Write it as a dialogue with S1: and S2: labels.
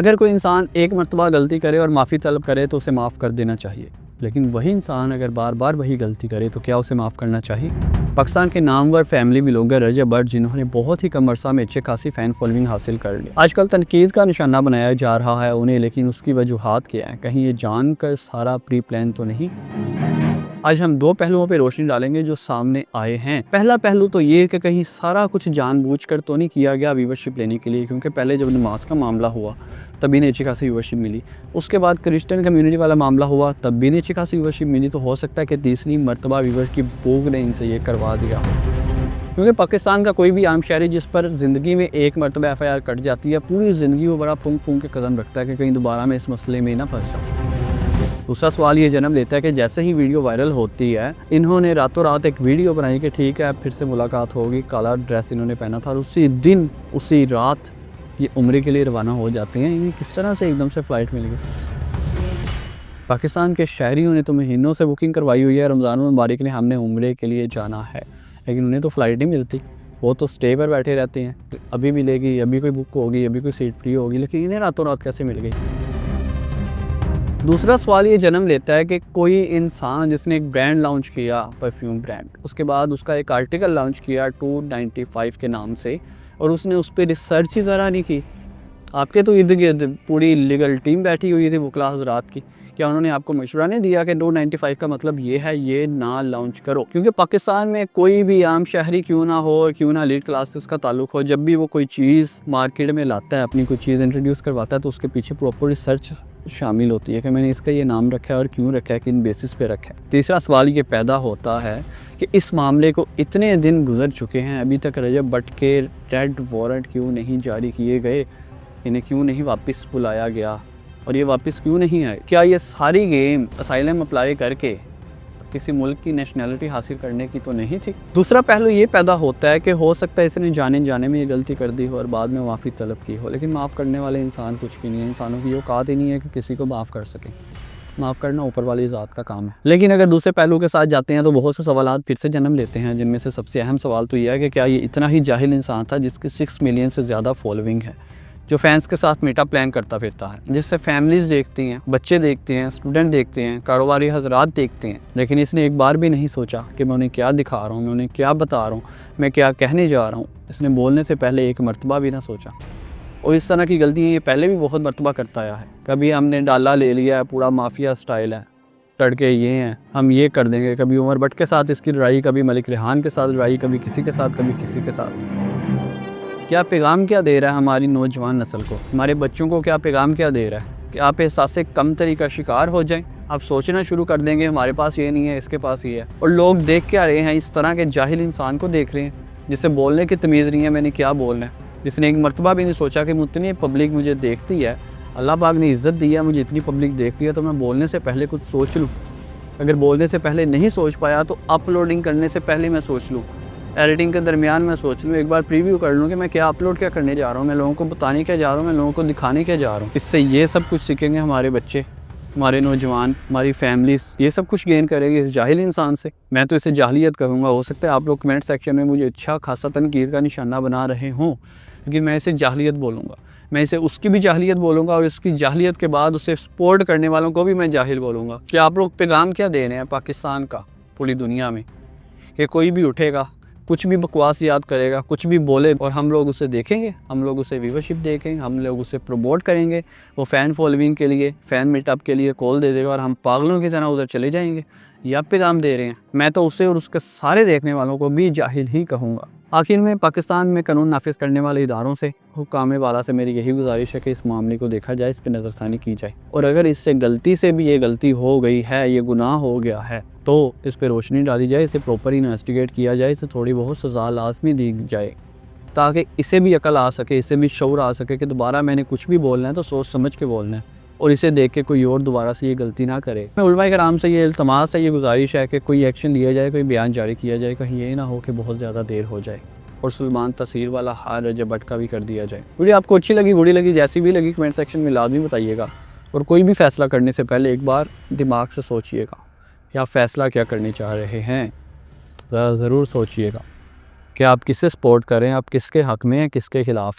S1: अगर कोई इंसान एक मरतबा गलती करे और माफ़ी तलब करे तो उसे माफ़ कर देना चाहिए, लेकिन वही इंसान अगर बार बार वही गलती करे तो क्या उसे माफ़ करना चाहिए? पाकिस्तान के नामवर फैमिली ब्लॉगर रजब भट्ट, जिन्होंने बहुत ही कम अरसा में अच्छी खासी फ़ैन फॉलोइंग हासिल कर ली, आजकल तनकीद का निशाना बनाया जा रहा है उन्हें, लेकिन उसकी वजूहात क्या है? कहीं ये जानकर सारा प्री प्लान तो नहीं? आज हम दो पहलुओं पे रोशनी डालेंगे जो सामने आए हैं। पहला पहलू तो ये कि कहीं सारा कुछ जानबूझकर तो नहीं किया गया व्यूवरशिप लेने के लिए, क्योंकि पहले जब नमाज का मामला हुआ तब भी अच्छी खासी व्यूवरशिप मिली, उसके बाद क्रिश्चियन कम्युनिटी वाला मामला हुआ तब भी अच्छी खासी व्यूवरशिप मिली, तो हो सकता है कि तीसरी मरतबा व्यूवर की भूख ने इनसे ये करवा दिया, क्योंकि पाकिस्तान का कोई भी आम शहरी जिस पर ज़िंदगी में एक मरतबा FIR कट जाती है, पूरी ज़िंदगी वो बड़ा फूंक फूंक के कदम रखता है कि कहीं दोबारा मैं इस मसले में ना फंस जाऊँ। दूसरा सवाल ये जन्म लेता है कि जैसे ही वीडियो वायरल होती है, इन्होंने रातों रात एक वीडियो बनाई कि ठीक है फिर से मुलाकात होगी, काला ड्रेस इन्होंने पहना था और उसी दिन उसी रात ये उम्रे के लिए रवाना हो जाते हैं। इन्हें किस तरह से एकदम से फ़्लाइट मिल गई? पाकिस्तान के शहरियों ने तो महीनों से बुकिंग करवाई हुई है, रमज़ान मुबारक ने हमने उम्रे के लिए जाना है, लेकिन उन्हें तो फ़्लाइट नहीं मिलती, वो तो स्टे पर बैठे रहते हैं, अभी मिलेगी, अभी कोई बुक होगी, अभी कोई सीट फ्री होगी, लेकिन इन्हें रातों रात कैसे मिल गई? दूसरा सवाल ये जन्म लेता है कि कोई इंसान जिसने एक ब्रांड लॉन्च किया, परफ्यूम ब्रांड, उसके बाद उसका एक आर्टिकल लॉन्च किया 295 के नाम से, और उसने उस पर रिसर्च ही ज़रा नहीं की। आपके तो इर्द गिर्द पूरी लीगल टीम बैठी हुई थी वकला हज़रात की, क्या उन्होंने आपको मशवरा नहीं दिया कि 295 का मतलब ये है, ये ना लॉन्च करो? क्योंकि पाकिस्तान में कोई भी आम शहरी क्यों ना हो, क्यों ना लीड क्लास से उसका ताल्लुक़ हो, जब भी वो कोई चीज़ मार्केट में लाता है, अपनी कोई चीज़ इंट्रोड्यूस करवाता है, तो उसके पीछे प्रॉपर रिसर्च शामिल होती है कि मैंने इसका ये नाम रखा है और क्यों रखा है, किन बेसिस पे रखा है। तीसरा सवाल ये पैदा होता है कि इस मामले को इतने दिन गुजर चुके हैं, अभी तक रजब भट्ट के रेड वारंट क्यों नहीं जारी किए गए, इन्हें क्यों नहीं वापस बुलाया गया और ये वापस क्यों नहीं आए? क्या ये सारी गेम असाइलम अप्लाई करके किसी मुल्क की नेशनैलिटी हासिल करने की तो नहीं थी? दूसरा पहलू ये पैदा होता है कि हो सकता है इसने जाने में ये गलती कर दी हो और बाद में माफ़ी तलब की हो, लेकिन माफ़ करने वाले इंसान कुछ भी नहीं है। इंसानों की औकात ही नहीं है कि किसी को माफ़ कर सकें। माफ़ करना ऊपर वाली ज़ात का काम है। लेकिन अगर दूसरे पहलू के साथ जाते हैं तो बहुत से सवालात फिर से जन्म लेते हैं, जिनमें से सबसे अहम सवाल तो यह है कि क्या ये इतना ही जाहिल इंसान था जिसकी 6 मिलियन से ज़्यादा फॉलोइंग है, जो फैंस के साथ मीटअप प्लान करता फिरता है, जिससे फैमिलीज़ देखती हैं, बच्चे देखते हैं, स्टूडेंट देखते हैं, कारोबारी हजरात देखते हैं, लेकिन इसने एक बार भी नहीं सोचा कि मैं उन्हें क्या दिखा रहा हूँ, मैं उन्हें क्या बता रहा हूँ, मैं क्या कहने जा रहा हूँ। इसने बोलने से पहले एक मरतबा भी ना सोचा, और इस तरह की गलतियाँ ये पहले भी बहुत मरतबा करता आया है। कभी हमने डाला ले लिया है, पूरा माफिया स्टाइल है, तड़के ये हैं, हम ये कर देंगे, कभी उमर भट्ट के साथ इसकी लड़ाई, कभी मलिक रेहान के साथ लड़ाई, कभी किसी के साथ, कभी किसी के साथ। क्या पैगाम क्या दे रहा है हमारी नौजवान नस्ल को, हमारे बच्चों को क्या पैगाम क्या दे रहा है कि आप एहसास कमतरी का शिकार हो जाएं, आप सोचना शुरू कर देंगे हमारे पास ये नहीं है, इसके पास ये है। और लोग देख क्या रहे हैं? इस तरह के जाहिल इंसान को देख रहे हैं जिससे बोलने की तमीज़ नहीं है, मैंने क्या बोलना है, जिसने एक मरतबा भी नहीं सोचा कि इतनी पब्लिक मुझे देखती है, अल्लाह पाक ने इज़्ज़त दी है, मुझे इतनी पब्लिक देखती है, तो मैं बोलने से पहले कुछ सोच लूँ। अगर बोलने से पहले नहीं सोच पाया तो अपलोडिंग करने से पहले मैं सोच लूँ, एडिटिंग के दरमियान मैं सोच लूँ, एक बार प्रीव्यू कर लूँ कि मैं क्या अपलोड क्या करने जा रहा हूँ, मैं लोगों को बताने क्या जा रहा हूँ, मैं लोगों को दिखाने क्या जा रहा हूँ। इससे ये सब कुछ सीखेंगे हमारे बच्चे, हमारे नौजवान, हमारी फैमिलीज़, ये सब कुछ गेन करेगी इस जाहिल इंसान से। मैं तो इसे जाहिलियत कहूँगा। हो सकता है आप लोग कमेंट सेक्शन में मुझे अच्छा खासा तनकीद का निशाना बना रहे हों, लेकिन मैं इसे जाहिलियत बोलूँगा। मैं इसे उसकी भी जाहिलियत बोलूँगा और इसकी जाहिलियत के बाद उसे सपोर्ट करने वालों को भी मैं जाहिल बोलूँगा। कि आप लोग पैगाम क्या दे रहे हैं पाकिस्तान का पूरी दुनिया में, कि कोई भी उठेगा, कुछ भी बकवास याद करेगा, कुछ भी बोले और हम लोग उसे देखेंगे, हम लोग उसे व्यूवरशिप देखेंगे, हम लोग उसे प्रमोट करेंगे, वो फ़ैन फॉलोइंग के लिए, फ़ैन मीटअप के लिए कॉल दे देगा और हम पागलों की तरह उधर चले जाएंगे। या पैगाम दे रहे हैं। मैं तो उसे और उसके सारे देखने वालों को भी जाहिल ही कहूँगा। आखिर में पाकिस्तान में कानून नाफिज करने वाले इदारों से, हुक्काम वाला से मेरी यही गुजारिश है कि इस मामले को देखा जाए, इस पर नज़रसानी की जाए, और अगर इससे गलती से भी ये गलती हो गई है, ये गुनाह हो गया है, तो इस पर रोशनी डाली जाए, इसे प्रॉपर इन्वेस्टिगेट किया जाए, इसे थोड़ी बहुत सज़ा लाजमी दी जाए, ताकि इसे भी अकल आ सके, इसे भी शऊर आ सके कि दोबारा मैंने कुछ भी बोलना है तो सोच समझ के बोलना है, और इसे देख के कोई और दोबारा से ये गलती ना करे। मैं उलमाए कराम से ये इल्तमास है, ये गुजारिश है कि कोई एक्शन लिया जाए, कोई बयान जारी किया जाए, कहीं ये ना हो कि बहुत ज़्यादा देर हो जाए और सुलेमान तसीर वाला हाल रजब भट्ट का भी कर दिया जाए। वीडियो आपको अच्छी लगी, बुरी लगी, जैसी भी लगी कमेंट सेक्शन में लाजमी बताइएगा, और कोई भी फ़ैसला करने से पहले एक बार दिमाग से सोचिएगा कि आप फ़ैसला क्या करने चाह रहे हैं। ज़रूर सोचिएगा कि आप किसे सपोर्ट करें, आप किसके हक़ में हैं, किसके ख़िलाफ़ हैं।